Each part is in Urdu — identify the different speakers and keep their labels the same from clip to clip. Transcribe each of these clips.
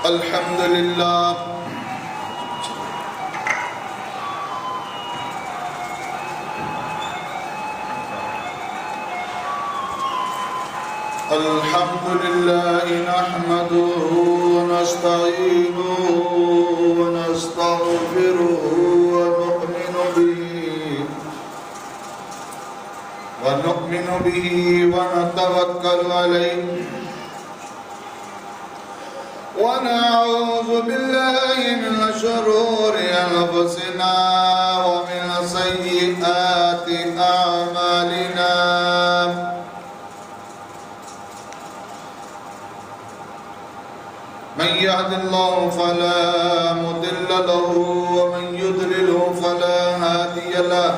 Speaker 1: الحمد لله الحمد لله نحمده ونستعينه ونستغفره ونؤمن به ونتوكل عليه ونعوذ بالله من شرور أنفسنا ومن سيئات أعمالنا من يهد الله فلا مضل له ومن يضلل فلا هادي له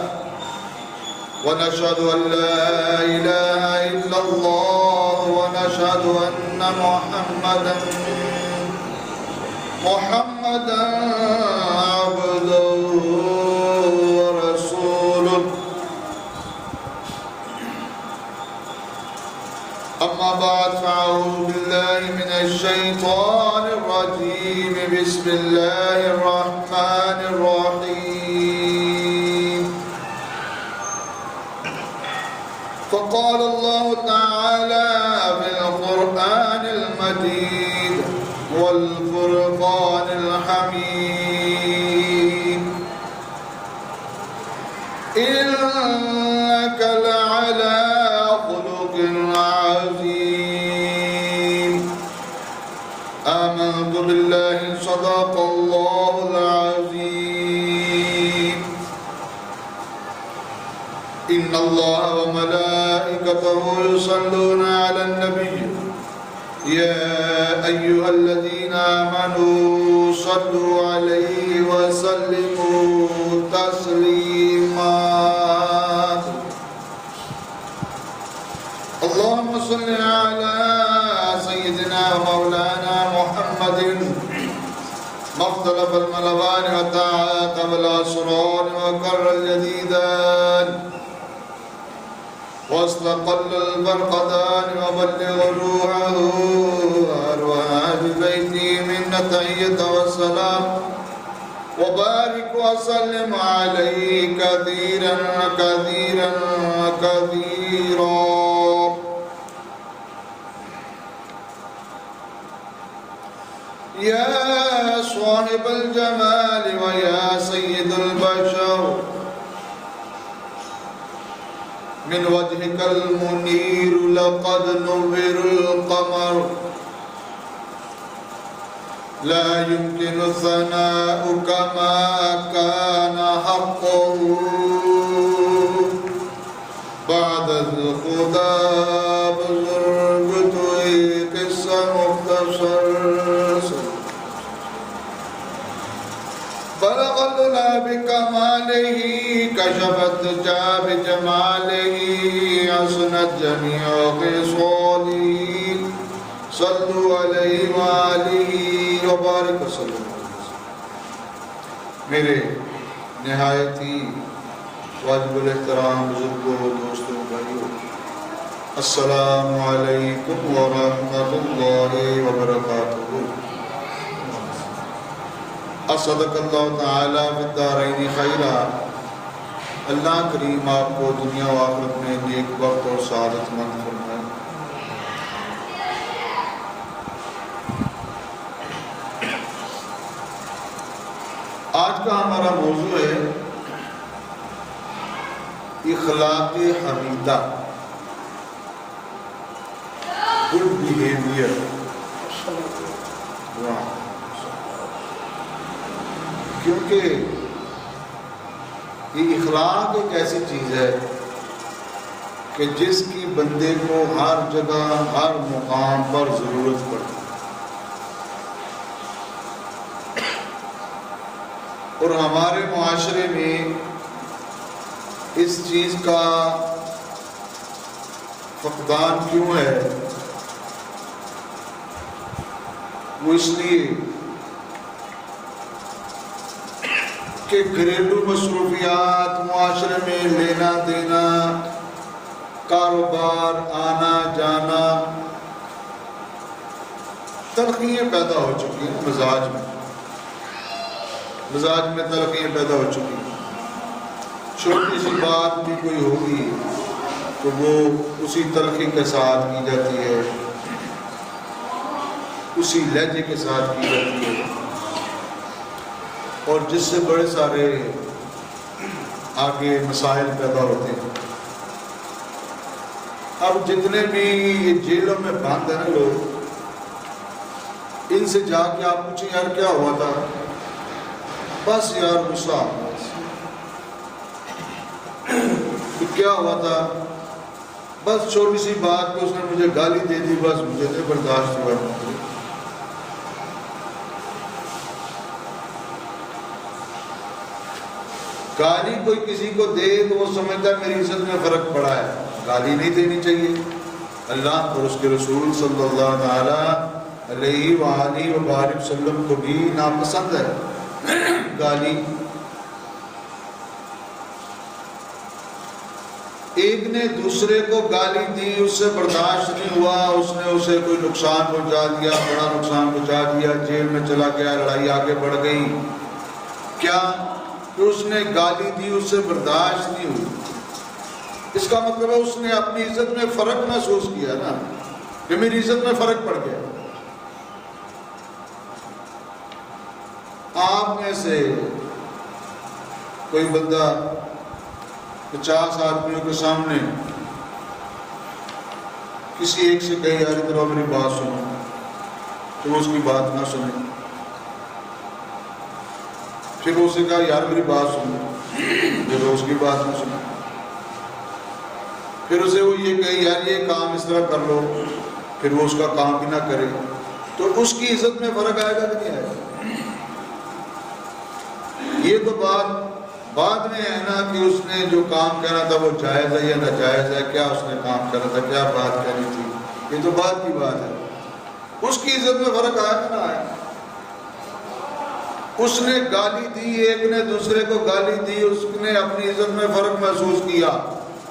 Speaker 1: ونشهد أن لا إله إلا الله ونشهد أن محمدا عبده ورسوله أما بعد فأعوذ بالله من الشيطان الرجيم بسم الله الرحمن الرحيم فقال الله تعالى في القرآن المجيد والفرقان الحميد إنك لعلى خلق عظيم آمنت بالله صدق الله العظيم إن الله وملائكته يصلون على النبي يا أيها الذين آمنوا صلوا عليه وسلموا تسليما اللهم صل على سيدنا مولانا محمد مختلف الملوان وتعاقب الأسرار وكر الجديدان واستقل البرقدان وبلغ روحه أرواح بيتي من تحية والسلام وبارك وسلم عليه كثيرا كثيرا كثيرا يا صاحب الجمال ويا سيد البشر من وجهك المنير لقد نور القمر لا يمكن ثناؤك ما كان حقه بعد الخدا بزرگ توی قصہ مختصر بلغ العلا بكماله كشفت جاب جماله حسنت جميع خصاله صلوا عليه وآله وبارك وسلم میرے نہایت ہی واجب الاحترام بزرگوں دوستوں بھائیوں السلام علیکم ورحمۃ اللہ وبرکاتہ صدق اللہ تعالی فی الدارین خیرا اللہ کریم آپ کو دنیا و آخرت میں نیک بخت اور سعادت مند فرمائے آج کا ہمارا موضوع ہے اخلاق حمیدہ گڈ بیہیویئر کیونکہ یہ اخلاق ایک ایسی چیز ہے کہ جس کی بندے کو ہر جگہ ہر مقام پر ضرورت پڑتی اور ہمارے معاشرے میں اس چیز کا فقدان کیوں ہے؟ وہ اس لیے کہ گھریلو مصروفیات معاشرے میں لینا دینا کاروبار آنا جانا تلخیاں پیدا ہو چکی چکی ہیں مزاج میں تلخیاں پیدا ہو چکی ہیں. چھوٹی سی بات بھی کوئی ہوگی تو وہ اسی تلخی کے ساتھ کی جاتی ہے, اسی لہجے کے ساتھ کی جاتی ہے, اور جس سے بڑے سارے آگے مسائل پیدا ہوتے ہیں. اب جتنے بھی یہ جیلوں میں بند ہیں نا لوگ, ان سے جا کے آپ پوچھیں یار کیا ہوا تھا, بس یار غصہ کیا ہوا تھا, بس چھوٹی سی بات پہ اس نے مجھے گالی دے دی, بس مجھے نہیں برداشت ہوا. گالی کوئی کسی کو دے تو وہ سمجھتا ہے میری عزت میں فرق پڑا ہے, گالی نہیں دینی چاہیے. اللہ اور اس کے رسول صلی اللہ تعالی علیہ وآلہ وبارک وسلم کو بھی ناپسند ہے گالی. ایک نے دوسرے کو گالی دی, اس سے برداشت نہیں ہوا, اس نے اسے کوئی نقصان پہنچا دیا, بڑا نقصان پہنچا دیا, جیل میں چلا گیا, لڑائی آگے بڑھ گئی. کیا کہ اس نے گالی دی, اس سے برداشت نہیں ہوئی. اس کا مطلب ہے اس نے اپنی عزت میں فرق محسوس کیا نا, کہ میری عزت میں فرق پڑ گیا. آپ میں سے کوئی بندہ 50 آدمیوں کے سامنے کسی ایک سے کہے یار ادھر میری بات سنو, تو وہ اس کی بات نہ سنے. پھر وہ اسے کہا یار میری بات سنو, پھر وہ اس کی بات نہ سنے. پھر اسے وہ یہ کہے یار یہ کام اس طرح کر لو, پھر وہ اس کا کام بھی نہ کرے, تو اس کی عزت میں فرق آئے گا کہ نہیں آئے گا؟ یہ تو بات بعد میں ہے نا کہ اس نے جو کام کہنا تھا وہ جائز ہے یا ناجائز ہے, کیا اس نے کام کرنا تھا, کیا بات کہنی تھی, یہ تو بات کی بات ہے. اس کی عزت میں فرق آیا کہ نہ آیا؟ اس نے گالی دی, ایک نے دوسرے کو گالی دی, اس نے اپنی عزت میں فرق محسوس کیا.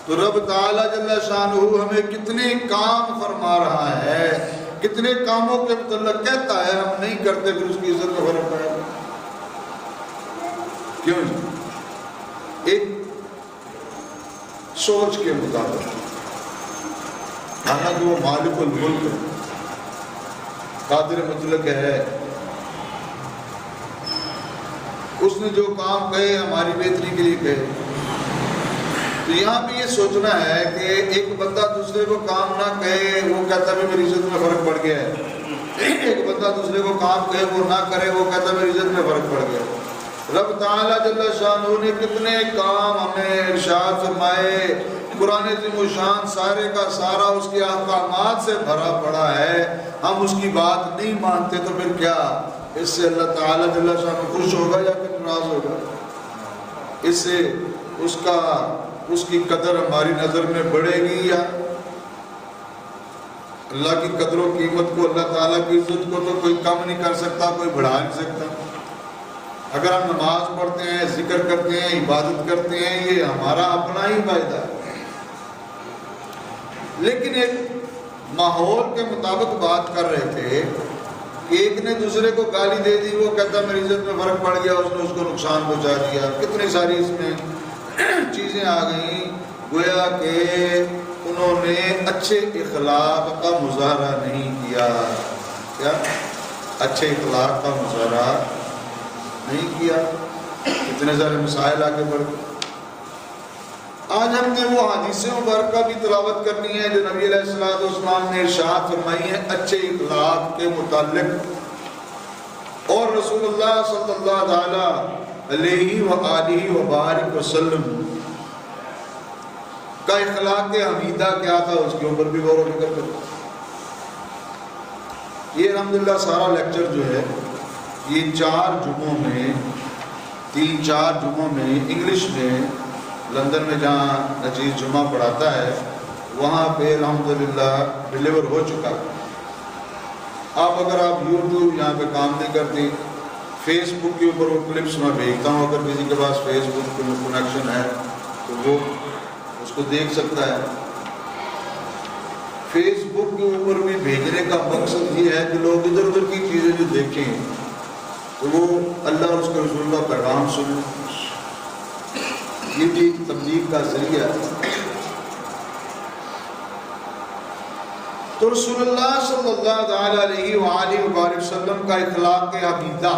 Speaker 1: تو رب تعالیٰ جل شانہ ہمیں کتنے کام فرما رہا ہے, کتنے کاموں کے متعلق کہتا ہے, ہم نہیں کرتے, پھر اس کی عزت میں فرق آئے گا. کیوں جی؟ ایک سوچ کے مطابق, حالانکہ وہ مالک الملک ہے, قادر مطلق ہے, اس نے جو کام کہے ہماری بہتری کے لیے کہے. تو یہاں بھی یہ سوچنا ہے کہ ایک بندہ دوسرے کو کام نہ کہے, وہ کہتا بھی میری عزت میں فرق پڑ گیا ہے. ایک بندہ دوسرے کو کام کہے وہ نہ کرے, وہ کہتا میری عزت میں فرق پڑ گیا. رب تعالیٰ جل شانہ نے کتنے کام ہمیں ارشاد فرمائے. قرآن عظیم الشان سارے کا سارا اس کے احکامات سے بھرا پڑا ہے, ہم اس کی بات نہیں مانتے, تو پھر کیا اس سے اللہ تعالیٰ جل شانہ خوش ہوگا یا پھر ناراض ہوگا؟ اس سے اس کی قدر ہماری نظر میں بڑھے گی, یا اللہ کی قدر و قیمت کو, اللہ تعالیٰ کی عزت کو تو کوئی کم نہیں کر سکتا, کوئی بڑھا نہیں سکتا. اگر ہم نماز پڑھتے ہیں, ذکر کرتے ہیں, عبادت کرتے ہیں, یہ ہمارا اپنا ہی فائدہ ہے. لیکن ایک ماحول کے مطابق بات کر رہے تھے کہ ایک نے دوسرے کو گالی دے دی, وہ کہتا میری عزت میں فرق پڑ گیا, اس نے اس کو نقصان پہنچا دیا. کتنی ساری اس میں چیزیں آ گئیں, گویا کہ انہوں نے اچھے اخلاق کا مظاہرہ نہیں کیا. کیا اچھے اخلاق کا مظاہرہ نہیں کیا. اتنے سارے مسائل آگے بڑھ گئے. آج ہم نے وہ حدیث مبارکہ بھی تلاوت کرنی ہے جو نبی علیہ السلام نے ارشاد فرمائی ہے اچھے اخلاق کے متعلق, اور رسول اللہ صلی اللہ تعالی علیہ وآلہ وبارک وسلم کا اخلاق حمیدہ کیا تھا, اس کے اوپر بھی غور و فکر کریں. یہ الحمدللہ سارا لیکچر جو ہے یہ 4 جمعوں میں 3-4 جمعوں میں انگلش میں لندن میں جہاں نچیز جمعہ پڑھاتا ہے وہاں پہ الحمدللہ ڈیلیور ہو چکا. آپ اگر آپ یوٹیوب یہاں پہ کام نہیں کرتی, فیس بک کے اوپر وہ کلپس میں بھیجتا ہوں, اگر کسی کے پاس فیس بک میں کنیکشن ہے تو وہ اس کو دیکھ سکتا ہے. فیس بک کے اوپر بھی بھیجنے کا مقصد یہ ہے کہ لوگ ادھر ادھر کی چیزیں جو دیکھیں تو وہ اللہ اور اس کے رسول کا پیغام سنیں. یہ بھی تبلیغ کا ذریعہ ہے. تو رسول اللہ صلی اللہ علیہ وآلہ وسلم کا اخلاق حمیدہ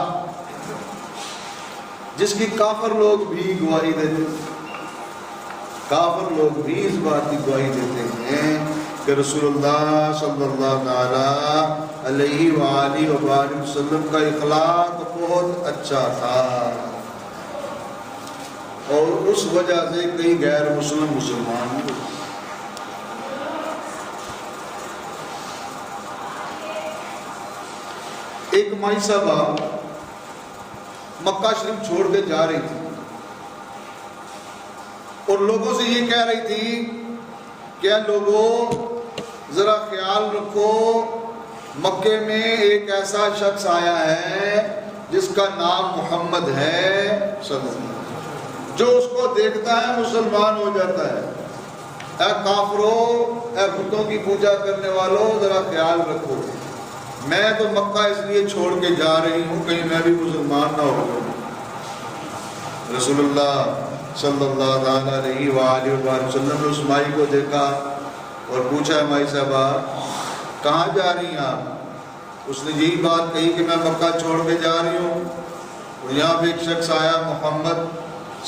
Speaker 1: جس کی کافر لوگ بھی گواہی دیتے ہیں، کافر لوگ بھی اس بات کی گواہی دیتے ہیں کہ رسول اللہ صلی اللہ علیہ وآلہ وسلم کا اخلاق بہت اچھا تھا، اور اس وجہ سے کئی غیر مسلمان ہوئے. ایک مائی صاحبہ مکہ شریف چھوڑ کے جا رہی تھی اور لوگوں سے یہ کہہ رہی تھی کہ لوگوں ذرا خیال رکھو، مکے میں ایک ایسا شخص آیا ہے جس کا نام محمد ہے صلی اللہ علیہ وسلم، جو اس کو دیکھتا ہے مسلمان ہو جاتا ہے. اے کافروں، اے بتوں کی پوجا کرنے والوں، ذرا خیال رکھو، میں تو مکہ اس لیے چھوڑ کے جا رہی ہوں کہیں میں بھی مسلمان نہ ہو جاؤں. رسول اللہ صلی اللہ علیہ وآلہ وسلم نے اس مائی کو دیکھا اور پوچھا، مائی صاحبہ کہاں جا رہی ہیں آپ؟ اس نے یہی بات کہی کہ میں مکہ چھوڑ کے جا رہی ہوں. اور یہاں پہ ایک شخص آیا محمد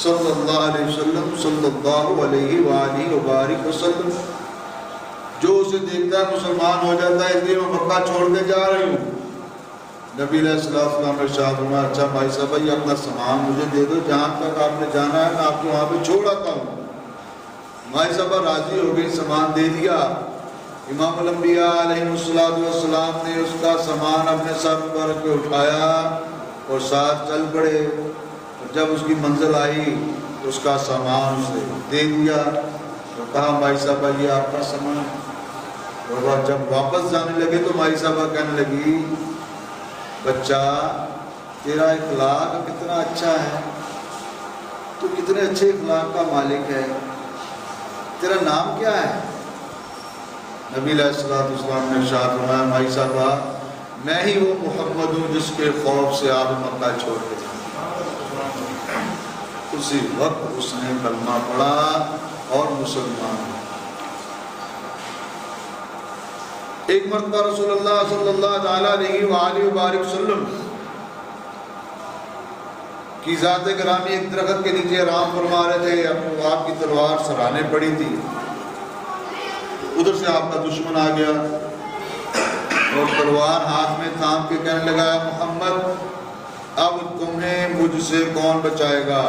Speaker 1: صلی اللہ علیہ وسلم صلی اللہ علیہ وآلہ وسلم، جو اسے دیکھتا ہے مسلمان ہو جاتا ہے، اس لیے میں مکہ چھوڑ کے جا رہی ہوں. نبی علیہ السلام نے ارشاد فرمایا، اچھا بھائی صاحب یہ اپنا سامان مجھے دے دو، جہاں تک آپ نے جانا ہے میں آپ کو وہاں پہ چھوڑ آتا ہوں. بھائی صاحب راضی ہو گئی، سامان دے دیا. امام الانبیاء علیہ السلام نے اس کا سامان اپنے سر پر کے اٹھایا اور ساتھ چل پڑے. اور جب اس کی منزل آئی اس کا سامان اسے دے دیا اور کہا بھائی صاحب یہ آپ کا سامان. اور جب واپس جانے لگے تو مائی صاحبہ کہنے لگی، بچہ تیرا اخلاق کتنا اچھا ہے، تو کتنے اچھے اخلاق کا مالک ہے، تیرا نام کیا ہے؟ نبی علیہ السلام نے ارشاد فرمایا، مائی صاحبہ میں ہی وہ محمد ہوں جس کے خوف سے آپ مکہ چھوڑ کے جائیں. اسی وقت اس نے کلمہ پڑھا اور مسلمان. ایک مرتبہ رسول اللہ صلی اللہ علیہ وآلہ وسلم کی ذات گرامی ایک درخت کے نیچے آرام فرما رہے تھے. آپ کی تلوار سرانے پڑی تھی. ادھر سے آپ کا دشمن آ گیا اور تلوار ہاتھ میں تھام کے کہنے لگا، محمد اب تمہیں مجھ سے کون بچائے گا؟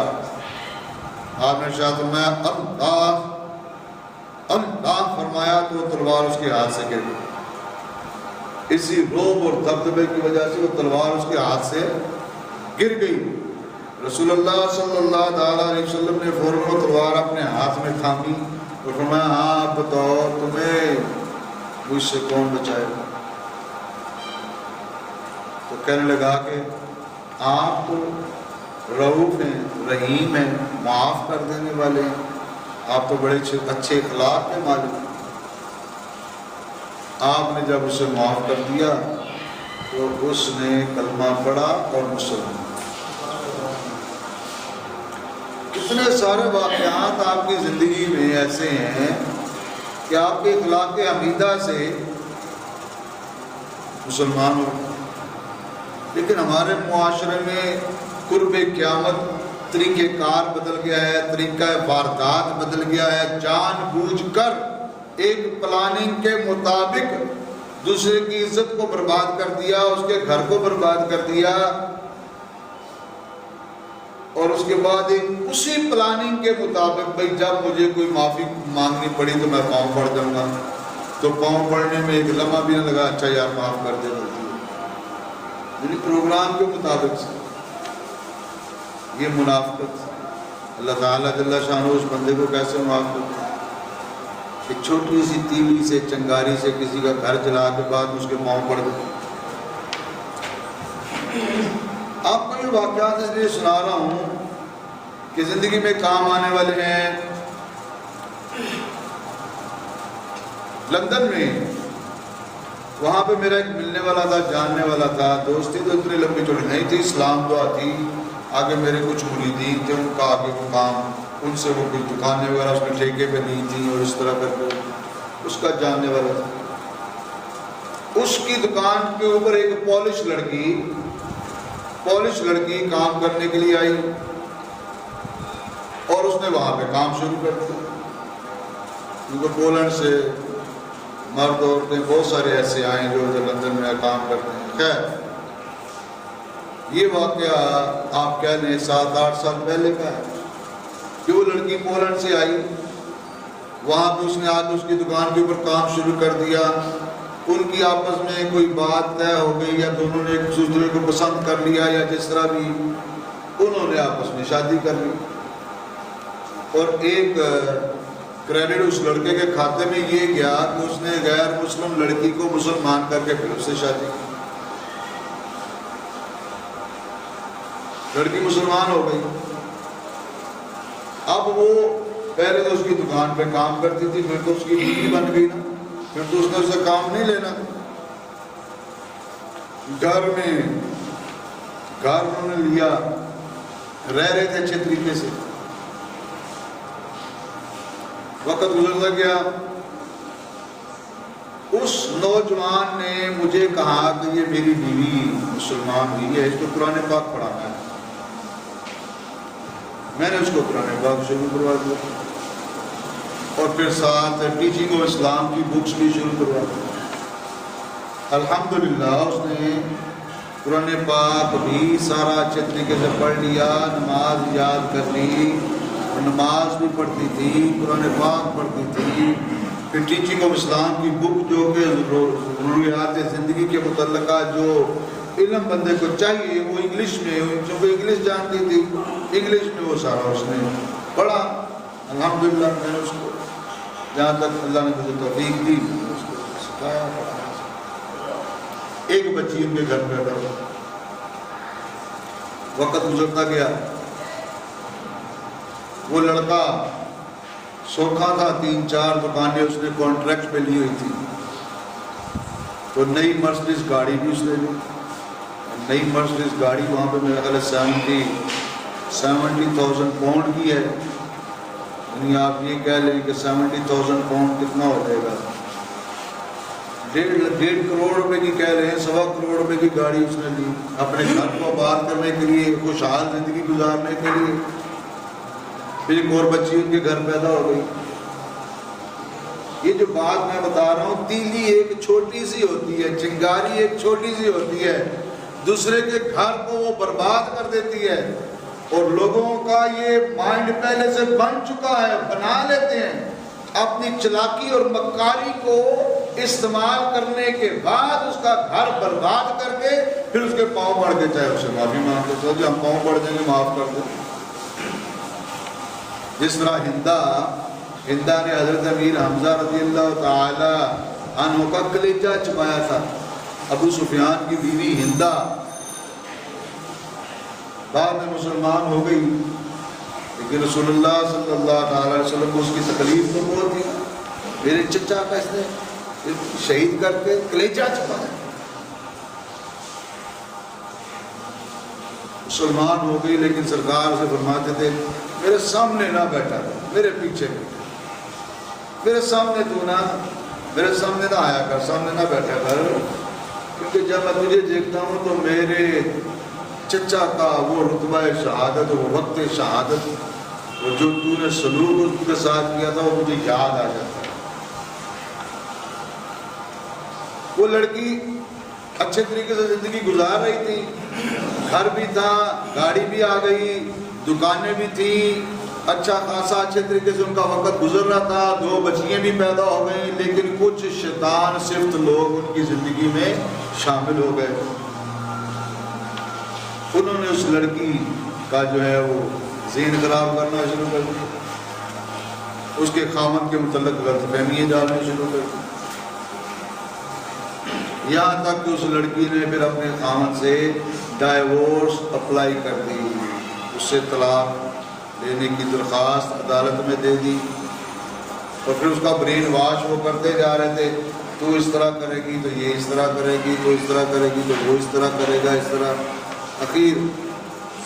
Speaker 1: آپ نے ارشاد فرمایا، اللہ اللہ فرمایا تو تلوار اس کے ہاتھ سے گر گئی. اسی روب اور دبدبے کی وجہ سے وہ تلوار اس کے ہاتھ سے گر گئی. رسول اللہ صلی اللہ علیہ وسلم نے فوراً وہ تلوار اپنے ہاتھ میں تھامی اور فرمایا، ہاں آپ بتاؤ تمہیں مجھ سے کون بچائے گا؟ تو کہنے لگا کہ آپ تو رؤوف ہیں، رحیم ہیں، معاف کر دینے والے ہیں، آپ تو بڑے اچھے اخلاق کے مالک ہیں. آپ نے جب اسے معاف کر دیا تو اس نے کلمہ پڑھا اور مسلمان. کتنے سارے واقعات آپ کی زندگی میں ایسے ہیں کہ آپ کے اخلاق حمیدہ سے مسلمان ہو. لیکن ہمارے معاشرے میں قرب قیامت طریقہ کار بدل گیا ہے، طریقہ واردات بدل گیا ہے. جان بوجھ کر ایک پلاننگ کے مطابق دوسرے کی عزت کو برباد کر دیا، اس کے گھر کو برباد کر دیا، اور اس کے بعد اسی پلاننگ کے مطابق بھئی جب مجھے کوئی معافی مانگنی پڑی تو میں پاؤں پڑ جاؤں گا. تو پاؤں پڑنے میں ایک لمحہ بھی نہ لگا، اچھا یار معاف کر دے. یعنی پروگرام کے مطابق سے یہ منافقت. اللہ تعالیٰ جل شانہ اس بندے کو کیسے معاف کرتا ہے؟ ایک چھوٹی سی تیوی سے، چنگاری سے کسی کا گھر جلا کے بعد اس کے پاؤں پڑ گئے. آپ کو یہ واقعات اس لیے سنا رہا ہوں کہ زندگی میں کام آنے والے ہیں. لندن میں وہاں پہ میرا ایک ملنے والا تھا، جاننے والا تھا، دوستی تو اتنی لمبی چوڑی نہیں تھی، اسلام دعا تھی، آگے میرے کچھ مریدین تھے، ان کا آگے وہ کام، ان سے وہ کچھ دکانیں وغیرہ اس میں ٹھیکے پہ نہیں تھیں، اور اس طرح کر کے اس کا جاننے والا تھا۔ اس کی دکان کے اوپر ایک پولش لڑکی کام کرنے کے لیے آئی، اور اس نے وہاں پہ کام شروع کر دیا، کیونکہ پولینڈ سے مرد عورتیں بہت سارے ایسے آئے جو لندن میں کام کرتے ہیں۔ خیر، یہ واقعہ آپ کہہ لیں 7-8 سال پہلے کا ہے کہ وہ لڑکی پولینڈ سے آئی، وہاں پہ اس نے آ کے اس کی دکان کے اوپر کام شروع کر دیا، ان کی آپس میں کوئی بات طے ہو گئی، یا دونوں نے ایک دوسرے کو پسند کر لیا، یا جس طرح بھی انہوں نے آپس میں شادی کر لی، اور ایک کریڈٹ اس لڑکے کے کھاتے میں یہ گیا کہ اس نے غیر مسلم لڑکی کو مسلمان کر کے پھر اس سے شادی کی، لڑکی مسلمان ہو گئی۔ اب وہ پہلے تو اس کی دکان پہ کام کرتی تھی، پھر تو اس کی بیوی بن گئی نا، پھر تو اس نے اسے کام نہیں لینا۔ گھر انہوں نے لیا، رہ رہے تھے اچھے طریقے سے، وقت گزرتا گیا، اس نوجوان نے مجھے کہا کہ یہ میری بیوی مسلمان ہوئی ہے، اس کو قرآن پاک پڑھانا ہے۔ میں نے اس کو قرآن پاک شروع کروا دیا، اور پھر ساتھ ٹیچنگ آف اسلام کی بکس بھی شروع کروا دی۔ الحمدللہ اس نے قرآن پاک بھی سارا اچھے طریقے سے پڑھ لیا، نماز یاد کر لی، نماز بھی پڑھتی تھی، قرآن پاک پڑھتی تھی، پھر ٹیچنگ آف اسلام کی بک جو کہ ضروریات زندگی کے متعلقہ جو علم بندے کو چاہیے وہ انگلش میں، چونکہ انگلش جانتی تھی، انگلش میں وہ سارا اس نے پڑھا۔ الحمدللہ میں نے اس کو جہاں تک اللہ نے مجھے توفیق دی میں نے اس کو سکھایا، پڑھایا۔ ایک بچی ان کے گھر پیدا ہوا، وقت گزرتا گیا، وہ لڑکا سوکھا تھا، 3-4 دکانیں اس نے کانٹریکٹ پہ لی ہوئی تھی، تو نئی مرسڈیز گاڑی بھی اس نے لی، نئی مرسڈیز گاڑی وہاں پہ میرا خیال ہے 70,000 پاؤنڈ کی ہے، یعنی آپ یہ کہہ لیں کہ 70,000 پاؤنڈ کتنا ہو جائے گا، 1.5 کروڑ روپے کی کہہ رہے ہیں، 1.25 کروڑ روپے کی گاڑی اس نے لی اپنے گھر کو آباد کرنے کے لیے، خوشحال زندگی گزارنے کے لیے۔ پھر ایک اور بچی ان کے گھر پیدا ہو گئی۔ یہ جو بات میں بتا رہا ہوں، تیلی ایک چھوٹی سی ہوتی ہے، چنگاری ایک چھوٹی سی ہوتی ہے، دوسرے کے گھر کو وہ برباد کر دیتی ہے، اور لوگوں کا یہ مائنڈ پہلے سے بن چکا ہے، بنا لیتے ہیں، اپنی چلاکی اور مکاری کو استعمال کرنے کے بعد اس کا گھر برباد کر کے پھر اس کے پاؤں پڑ کے چاہے اسے معافی مانگ کے جو ہم پاؤں پڑ دیں گے معاف کر دیں۔ جس طرح ہندہ نے حضرت امیر حمزہ رضی اللہ تعالی عنہ کا کلیجہ چبایا تھا، ابو سفیان کی بیوی ہندہ بعد میں مسلمان ہو گئی، لیکن رسول اللہ صلی اللہ تعالی علیہ وسلم کو اس کی تکلیف تو بہت تھی، میرے چچا کا اس نے شہید کر کے کلیجہ چبایا، مسلمان ہو گئی، لیکن سرکار سے فرماتے تھے میرے سامنے نہ بیٹھا کر، میرے پیچھے بیٹھا، میرے سامنے تو نہ، میرے سامنے نہ آیا کر، سامنے نہ بیٹھا کر، کیونکہ جب میں تجھے دیکھتا ہوں تو میرے چچا کا وہ رتبہ شہادت، وہ وقت شہادت، وہ جو تو نے سلوک اس کے ساتھ کیا تھا وہ مجھے یاد آ جاتا ہے۔ وہ لڑکی اچھے طریقے سے زندگی گزار رہی تھی، گھر بھی تھا، گاڑی بھی آ گئی، دکانیں بھی تھیں، اچھا خاصا اچھے طریقے سے ان کا وقت گزر رہا تھا، 2 بچیاں بھی پیدا ہو گئیں، لیکن کچھ شیطان صفت لوگ ان کی زندگی میں شامل ہو گئے، انہوں نے اس لڑکی کا جو ہے وہ ذہن خراب کرنا شروع کر دیا، اس کے خامد کے متعلق غلط فہمیاں ڈالنے شروع کر دی، یہاں تک کہ اس لڑکی نے پھر اپنے خامد سے ڈائیورس اپلائی کر دی، اس سے طلاق لینے کی درخواست عدالت میں دے دی، اور پھر اس کا برین واش وہ کرتے جا رہے تھے، تو اس طرح کرے گی تو یہ اس طرح کرے گی، تو اس طرح کرے گی تو وہ اس طرح کرے گا، اس طرح اخیر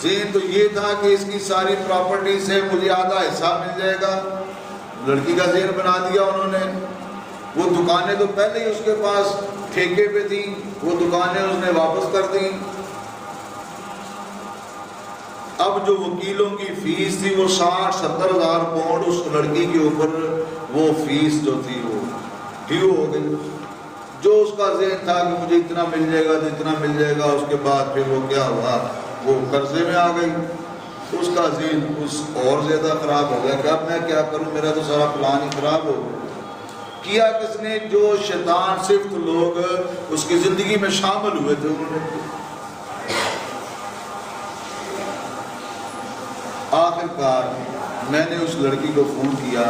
Speaker 1: ذہن تو یہ تھا کہ اس کی ساری پراپرٹی سے مجھے آدھا حصہ مل جائے گا۔ لڑکی کا ذہن بنا دیا انہوں نے۔ وہ دکانیں تو پہلے ہی اس کے پاس ٹھیکے پہ تھیں، وہ دکانیں اس نے واپس کر دیں۔ اب جو وکیلوں کی فیس تھی وہ 60-70 ہزار پاؤنڈ اس لڑکی کے اوپر وہ فیس جو تھی وہ ڈیو ہو گئی۔ جو اس کا ذہن تھا کہ مجھے اتنا مل جائے گا تو اتنا مل جائے گا، اس کے بعد پھر وہ کیا ہوا، وہ قرضے میں آ گئی۔ اس کا ذہن اس اور زیادہ خراب ہو گیا کہ اب میں کیا کروں، میرا تو سارا پلان ہی خراب ہو گیا۔ کیا کس نے؟ جو شیطان صفت لوگ اس کی زندگی میں شامل ہوئے تھے انہوں نے۔ آخر کار میں نے اس لڑکی کو فون کیا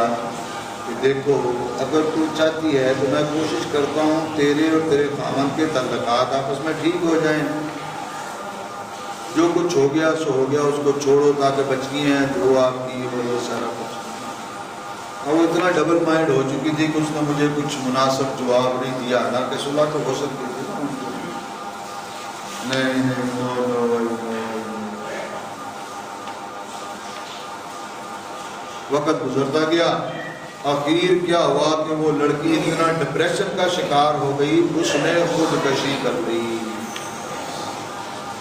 Speaker 1: کہ دیکھو اگر تو چاہتی ہے تو میں کوشش کرتا ہوں تیرے اور تیرے خاوند کے تعلقات آپس میں ٹھیک ہو جائیں، جو کچھ ہو گیا سو ہو گیا، اس کو چھوڑو تاکہ بچی ہیں جو آپ کی وہ سارا کچھ۔ اور وہ اتنا ڈبل مائنڈ ہو چکی تھی کہ اس نے مجھے کچھ مناسب جواب نہیں دیا، نہ کہ صلح تو ہو سکتی تھی نا ان کو۔ نہیں وقت گزرتا گیا، آخر کیا ہوا کہ وہ لڑکی اتنا ڈپریشن کا شکار ہو گئی، اس نے خودکشی کر لی۔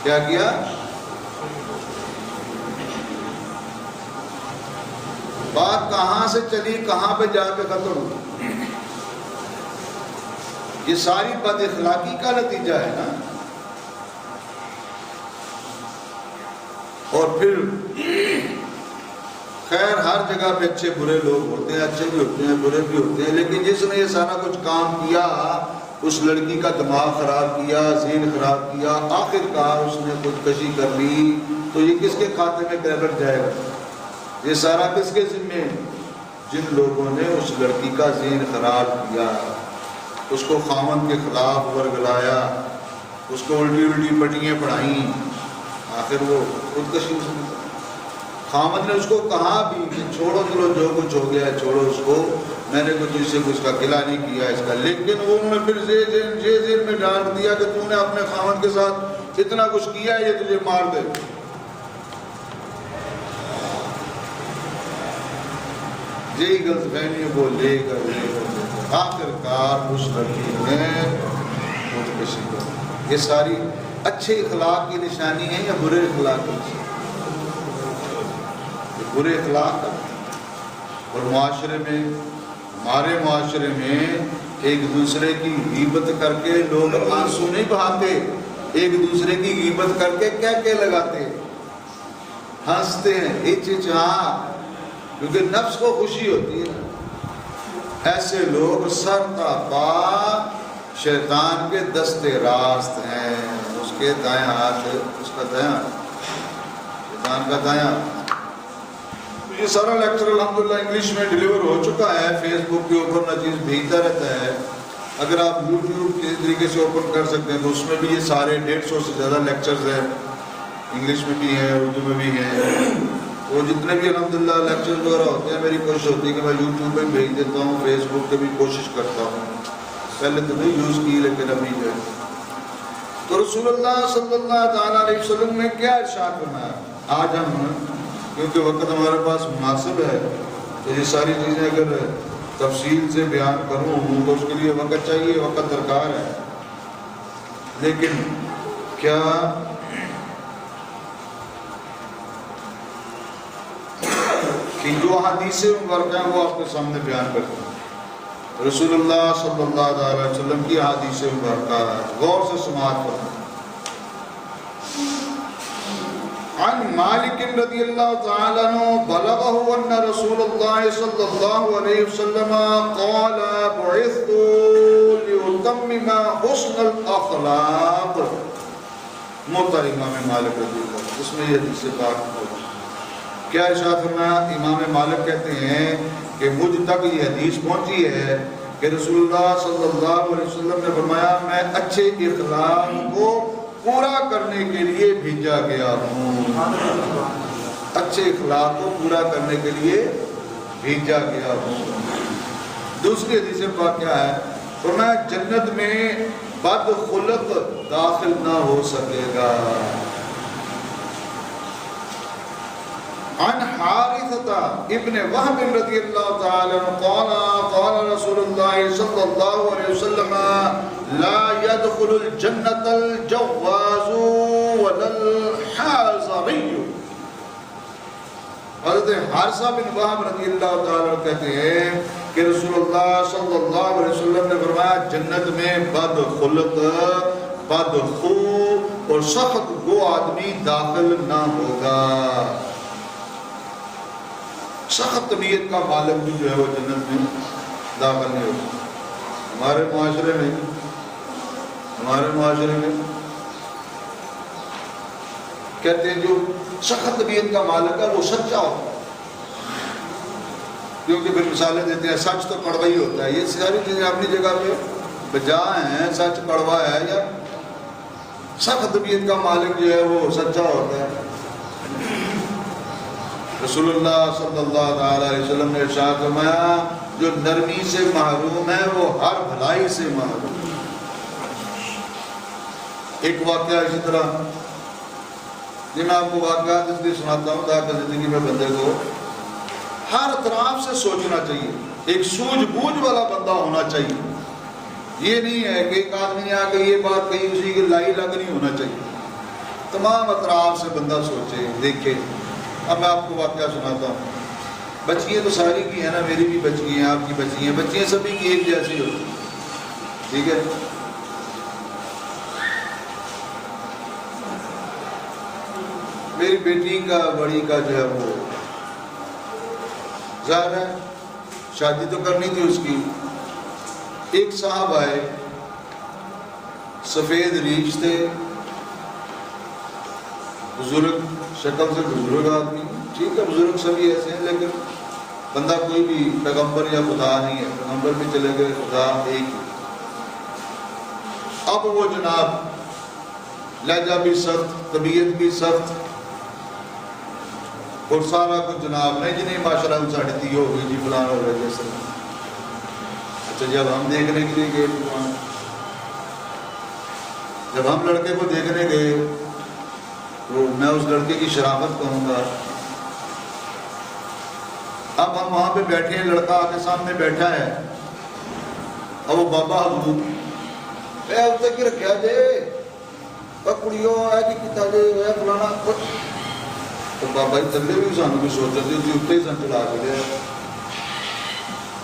Speaker 1: کیا کیا؟ بات کہاں سے چلی کہاں پہ جا کے ختم ہوئی؟ یہ ساری بد اخلاقی کا نتیجہ ہے نا۔ اور پھر خیر ہر جگہ پہ اچھے برے لوگ ہوتے ہیں، اچھے بھی ہوتے ہیں برے بھی ہوتے ہیں، لیکن جس نے یہ سارا کچھ کام کیا، اس لڑکی کا دماغ خراب کیا، ذہن خراب کیا، آخر کار اس نے خودکشی کر لی، تو یہ کس کے کھاتے میں کریڈٹ جائے گا؟ یہ سارا کس کے ذمے؟ جن لوگوں نے اس لڑکی کا ذہن خراب کیا، اس کو خاوند کے خلاف ورگلایا، اس کو الٹی الٹی پٹیاں پڑھائیں، آخر وہ خودکشی سے۔ خاوند نے اس کو کہا بھی کہ چھوڑو چلو جو کچھ ہو گیا ہے چھوڑو اس کو، میں نے کچھ اس سے کچھ کا گلہ نہیں کیا اس کا، لیکن انہوں نے پھر ذہن میں ڈال دیا کہ تم نے اپنے خاوند کے ساتھ اتنا کچھ کیا ہے، یہ تجھے مار دے۔ یہی غلط فہمی کو لے کر آخر کار اس لڑکی نے خودکشی کر۔ یہ ساری اچھے اخلاق کی نشانی ہے یا برے اخلاق کی نشانی؟ برے اخلاق۔ اور معاشرے میں، ہمارے معاشرے میں ایک دوسرے کی غیبت کر کے لوگ آنسو نہیں بہاتے، ایک دوسرے کی غیبت کر کے کہکے لگاتے، ہنستے ہیں، ہچہچہا، کیونکہ نفس کو خوشی ہوتی ہے۔ ایسے لوگ سر تا پا شیطان کے دستے راست ہیں، اس کے دائیں ہاتھ، اس کا دایاں، شیطان کا دایاں۔ یہ سارا لیکچر الحمدللہ انگلش میں ڈیلیور ہو چکا ہے، فیس بک کے اوپر نچیز بھیجتا رہتا ہے، اگر آپ یوٹیوب کسی طریقے سے اوپن کر سکتے ہیں تو اس میں بھی یہ سارے 150 سے زیادہ لیکچرز ہیں، انگلش میں بھی ہیں، اردو میں بھی ہیں۔ وہ جتنے بھی الحمدللہ لیکچرز وغیرہ ہوتے ہیں، میری کوشش ہوتی ہے کہ میں یوٹیوب پہ بھیج دیتا ہوں، فیس بک پہ بھی کوشش کرتا ہوں، پہلے تو نہیں یوز کی لیکن ابھی جو ہے۔ تو رسول اللہ صلی اللہ تعالیٰ علیہ وسلم نے کیا ارشاد فرمایا؟ آج ہم کیونکہ وقت ہمارے پاس مناسب ہے تو یہ ساری چیزیں اگر تفصیل سے بیان کروں تو اس کے لیے وقت چاہیے، وقت درکار ہے، لیکن کیا کہ جو حدیث مبارکہ ہیں وہ آپ کے سامنے بیان کرتا ہوں۔ رسول اللہ صلی اللہ علیہ وسلم کی حدیث مبارکہ غور سے سماعت کریں۔ عن مالک رضی اللہ تعالی عنہ بلغه ان رسول اللہ صلی اللہ علیہ وسلم قال بعثت لأتمم حسن الاخلاق۔ موطا امام مالک رضی اللہ عنہ، اس میں یہ حدیث پاک ہے۔ کیا ارشاد فرمایا؟ امام مالک کہتے ہیں کہ مجھ تک یہ حدیث پہنچی ہے کہ رسول اللہ صلی اللہ علیہ وسلم نے فرمایا میں اچھے اخلاق کو پورا کرنے کے لیے بھیجا گیا ہوں، اچھے اخلاق کو پورا کرنے کے لیے بھیجا گیا ہوں۔ دوسری حدیث پاک کیا ہے؟ فرمایا جنت میں بد خلق داخل نہ ہو سکے گا۔ عن حارثة ابن وهب رضی اللہ تعالی عنہ قال قال رسول اللہ صلی اللہ علیہ وسلم لا يدخل الجنة الجواز ولا الحازري۔ حضرت حارثہ بن وہب رضی اللہ تعالی عنہ کہتے ہیں کہ رسول اللہ صلی اللہ علیہ وسلم نے فرمایا جنت میں بد خلق، بد خو اور سخت گو آدمی داخل نہ ہوگا۔ سخت طبیعت کا مالک بھی جو ہے وہ جنت میں داخل نہیں ہوگا۔ ہمارے معاشرے میں کہتے ہیں جو سخت طبیعت کا مالک ہے وہ سچا ہوتا ہے، کیونکہ پھر مثالیں دیتے ہیں سچ تو کڑوا ہی ہوتا ہے۔ یہ ساری چیزیں اپنی جگہ پہ بجا ہیں، سچ کڑوا ہے یا سخت طبیعت کا مالک جو ہے وہ سچا ہوتا ہے۔ رسول اللہ صلی اللہ تعالی علیہ وسلم نے ارشاد فرمایا جو نرمی سے محروم ہے وہ ہر بھلائی سے محروم ہے۔ ایک واقعہ اسی طرح میں آپ کو واقعات اس لیے سناتا ہوں تاکہ زندگی میں بندے کو ہر طرف سے سوچنا چاہیے، ایک سوجھ بوجھ والا بندہ ہونا چاہیے۔ یہ نہیں ہے کہ ایک آدمی نے آ کے یہ بات کہی اسی کی لائی لگ نہیں ہونا چاہیے، تمام اطراف سے بندہ سوچے دیکھے۔ اب میں آپ کو واقعہ سناتا ہوں۔ بچیاں تو ساری کی ہیں نا، میری بھی بچی ہیں، آپ کی بچی ہیں، بچیاں سبھی کی ایک جیسی ہوتی ہیں، ٹھیک ہے؟ میری بیٹی کا بڑی کا جو ہے وہ ظاہر ہے شادی تو کرنی تھی اس کی۔ ایک صاحب آئے، سفید ریش تھے، بزرگ شکل سے بزرگ آدمی، ٹھیک ہے بزرگ سبھی ایسے ہیں، لیکن بندہ کوئی بھی پیغمبر یا خدا نہیں ہے، پیغمبر بھی چلے گئے، خدا ایک ہی۔ اب وہ جناب لہجہ بھی سخت، طبیعت بھی سخت، اور سارا کچھ جناب نہیں جنہیں ماشاءاللہ 9:30 ہو گئی جی فلان ہو گئے جیسے۔ اچھا جب ہم دیکھنے کے لیے گئے، جب ہم لڑکے کو دیکھنے گئے تو میں اس لڑکے کی شرافت کہوں گا۔ اب ہم وہاں پہ بیٹھے ہیں، لڑکا آ کے سامنے بیٹھا ہے، اب وہ بابا حضور اے اب تک کی رکھا جے کڑیوں ہے کہ کتا جے ہے فلانا، تو بابا جی تھلے بھی سانو بھی سوچ رہے تھے اتنے ہی سن چلا کے لیا۔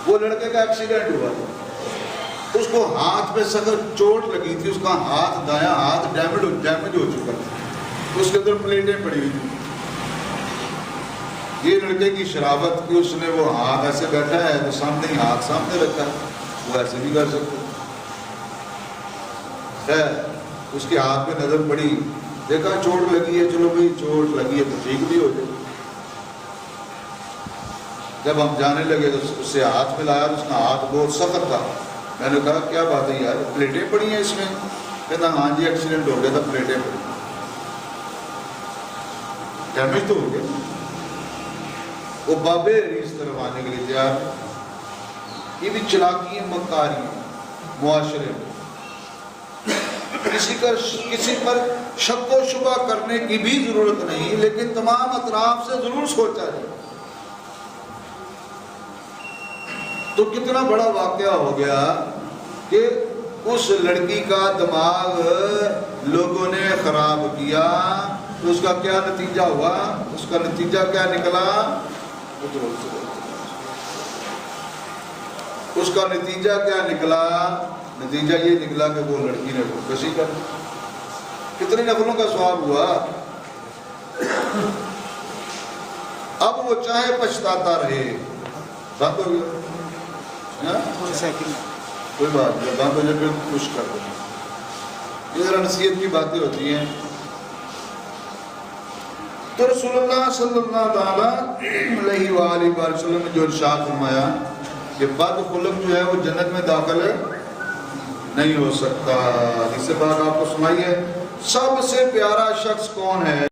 Speaker 1: وہ لڑکے کا ایکسیڈنٹ ہوا تھا، اس کو ہاتھ پہ سخت چوٹ لگی تھی، اس کا ہاتھ دایاں ہاتھ ڈیمیج ہو چکا تھا، اس کے اندر پلیٹیں پڑی ہوئی تھی۔ یہ لڑکے کی شرافت کہ اس نے وہ ہاتھ ایسے بیٹھا ہے تو سامنے ہی ہاتھ سامنے رکھا ہے، وہ ایسے بھی کر سکتے۔ خیر اس کے ہاتھ پہ نظر پڑی، دیکھا چوٹ لگی ہے، چلو بھائی چوٹ لگی ہے تو ٹھیک بھی ہو جائے۔ جب ہم جانے لگے تو اس سے ہاتھ ملایا، اس کا ہاتھ بہت سخت تھا۔ میں نے کہا کیا بات ہے یار پلیٹیں پڑی ہیں اس میں؟ کہتا ہاں جی ایکسیڈنٹ ہو گیا تھا، پلیٹیں پڑی، ڈیمیج تو ہو گیا۔ وہ بابے ریس طرف آنے کے لیے تیار۔ یہ بھی چلاکی ہے، مکاری ہے معاشرے میں۔ کسی پر شک و شبہ کرنے کی بھی ضرورت نہیں، لیکن تمام اطراف سے ضرور سوچا جائے۔ تو کتنا بڑا واقعہ ہو گیا کہ اس لڑکی کا دماغ لوگوں نے خراب کیا، تو اس کا کیا نتیجہ ہوا؟ اس کا نتیجہ کیا نکلا؟ اس کا نتیجہ کیا نکلا؟ نتیجہ یہ نکلا کہ وہ لڑکی نے خودکشی کر، کتنی نفلوں کا ثواب ہوا۔ اب وہ چاہے پچھتاتا رہے، بند ہو گیا، کوئی بات نہیں، بند ہو جائے پھر خوش کر دیں۔ یہ ذرا نصیحت کی باتیں ہوتی ہیں۔ تو رسول اللہ صلی اللہ علیہ وآلہ وسلم نے جو ارشاد فرمایا کہ بد خلق جو ہے وہ جنت میں داخل نہیں ہو سکتا۔ اس سے بات آپ کو سنائی ہے۔ سب سے پیارا شخص کون ہے؟